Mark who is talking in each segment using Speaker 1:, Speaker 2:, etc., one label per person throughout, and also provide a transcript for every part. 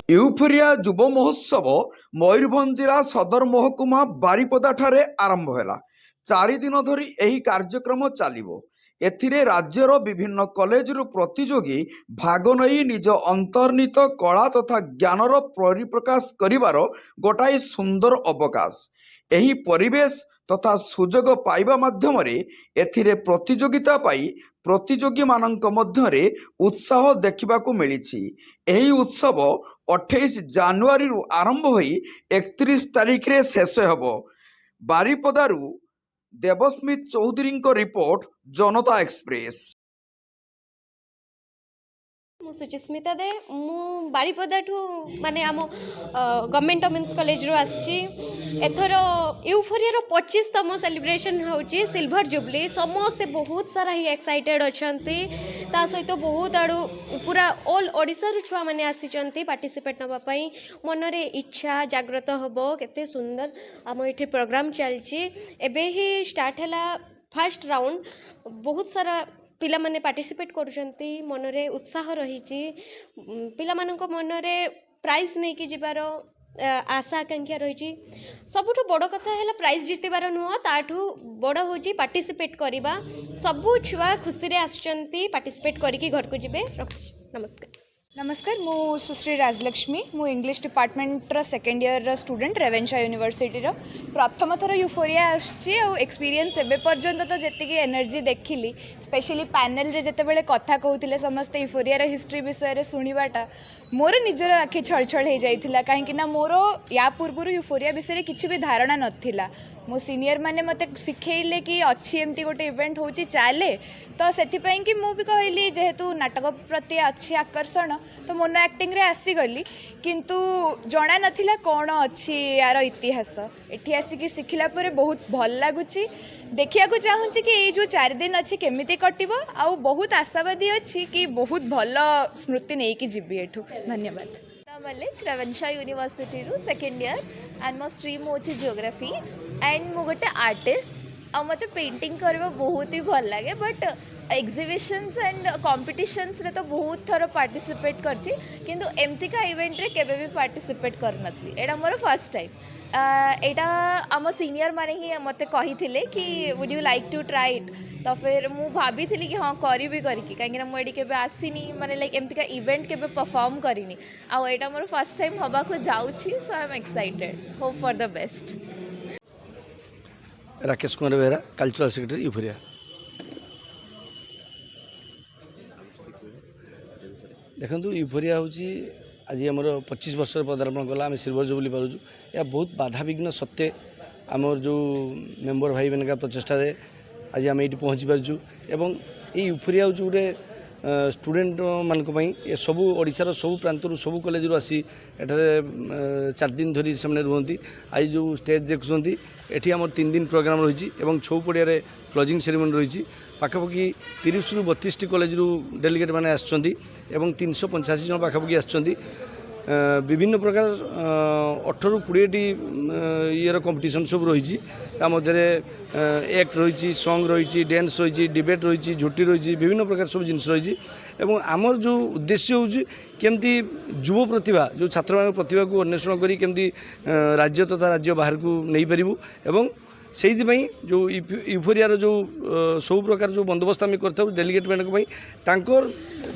Speaker 1: Euphoria युव महोत्सव मयूरभंज जिला सदर महकुमा बारिपदा ठारे आरंभ होला। 4 दिन धरी एही कार्यक्रम चलिबो। एथिरे राज्यर विभिन्न कॉलेजरू प्रतियोगी भाग नहीं निज अंतर्निहित कला तथा ज्ञानर परिप्रकाश करिवार गोटाए सुंदर अवकाश। एही परिवेश तथा सुजोग पाइबा माध्यम एथिरे प्रतियोगिता पाई प्रतियोगी मानक मध्यरे उत्साह देखिबाकू मिलिछि। एही उत्सव 28 जानुआरी आरंभ होई 31 तारीख रे शेष हेबो। बारिपदारू देवस्मित चौधरी रिपोर्ट, जनता एक्सप्रेस।
Speaker 2: मु सुचिस्मिता दे मु बारिपदा ठू माने आम गवर्नमेंट वुमेन्स कॉलेज रो आछि। एथर यूफोरिया रो 25तम सेलिब्रेशन होची सिल्वर जुबली। समस्ते बहुत सारा ही एक्साइटेड अछंती। ता सहित बहुत आड़ू पूरा ऑल ओडिसा रो छुआ माने आसीचंती पार्टिसिपेट नबा पई। मनरे इच्छा जागृत हबो। केते सुंदर आम एठी प्रोग्राम चलची। एबे ही स्टार्ट हला फर्स्ट राउंड। बहुत सारा पिला माने पार्टिसिपेट करुचंती। मनरे उत्साह रहिची। पिला मानको मनरे प्राइज नहीं कि जिबार आशा आकांक्षा रही। सबुठु बड़ कथा है प्राइज जितबार नुह ताठू बड़ हूँ पार्टिसिपेट करवा। सबू छुआ खुशी रे आसुचंती पार्टिसिपेट करके घर को जिबे। नमस्कार।
Speaker 3: नमस्कार, मु सुश्री राजलक्ष्मी। मु English department second year student Ravenshaw university प्रथम थर यूफोरिया एक्सपीरियंस एबे पर्यंत तो जी एनर्जी देखिली, स्पेशली पैनल रे जेते बेले कथा कहूतिले समस्त यूफोरिया हिस्ट्री विषय रे सुनिबाटा मोर निजर आखि छलछल हो जाइथिला। काहेकि ना मोर या पूर्व यूफोरिया विषय रे किछि भी धारणा नथिला। मो सीनियर माने मते सिखेइले कि अच्छी एमती गोटे इवेंट होची चाले, तो सेथिपई कि मु भी कहली जेहेतु नाटक प्रति अच्छी आकर्षण तो मोनो एक्टिंग रे आसी गली। किंतु जणा नथिला कोन अच्छी यार इतिहास। एठी आसी कि सिखिला परे बहुत भल लागुची। देखिया को चाहूँगी कि ये जो 4 दिन अच्छी केमिति कटिबो। आउ बहुत आशावादी अच्छी कि बहुत भल स्मृति नहीं कि जीवी एठू। धन्यवाद।
Speaker 4: मलिक रेवेन्शा यूनिवर्सिटी रू सेकेंड ईयर एंड मो स्ट्रीम होची जियोग्राफी एंड मु गोटे आर्टिस्ट। आ मते पेंटिंग करबा बहुत ही भल लागे। बट एग्जिबिशंस एंड कॉम्पिटिशन्स रे तो बहुत थर पार्टिसिपेट करची, किंतु एमतिका इवेंट रे केबे भी पार्टिसिपेट करनथली। एटा मोर फर्स्ट टाइम। एटा आम सीनियर माने ही मते कहिथिले कि would you like to try it. तो फिर मु भाभी थी कि हाँ करी कहीं मुझे केबे आसीनी माने लाइक एमतिका इवेंट केबे परफॉर्म करिनी। आउ एटा मोर फर्स्ट टाइम हबा को जाउछि। So I am excited, hope for the best.
Speaker 5: Rakesh Kumar Behera, cultural secretary Euphoria. देखो यूफोरिया हूँ आज आमर 25 वर्ष पदार्पण कला। आम सिल्वर जुबली पार्चु। या बहुत बाधा विघ्न सत्वे आमर जो मेम्बर भाई मान प्रचेषा आज आम ये पहुँची पार्चु। एवं ये यूफोरिया हूँ गोटे स्टूडेंट मानक ये सबू ओडिशार सबू प्रांतर सबू कॉलेज आसी एठारे 4 दिन धरी से रुहति। आज जो स्टेज देखुंत ये आम 3 दिन प्रोग्राम रही और छौ पड़िया क्लोजिंग सेरेमनी रही। पाखापाखि 30 ରୁ 32 कॉलेज डेलीगेट मैंने आसछन्ती एवं 385 जन पाखापाखि आसछन्ती। विभिन्न प्रकार 18 ରୁ 20ଟି इयर कंपटीशन सब रही। मध्य एक्ट रही, सॉन्ग रही, डांस रही, डिबेट रही, झुटी रही, विभिन्न प्रकार सब जिन रही। एवं आमर जो उद्देश्य हूँ केमती युव प्रतिभा जो छात्र मान प्रतिभा को अन्वेषण करी केमती राज्य तथा राज्य बाहर को नहीं पारिबु। एवं से जो यूफोरिया जो सब प्रकार जो बंदोबस्त आम कर डेलीगेट मानक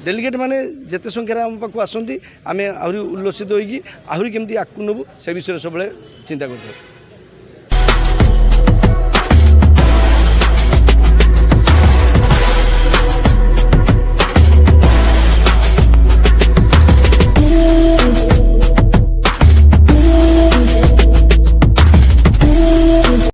Speaker 5: डेलीगेट माने जेते संख्यार आम पाक आसती आम आहरी उल्लसित होगी आहरी केमती आगू नबू से विषय सब चिंता करते।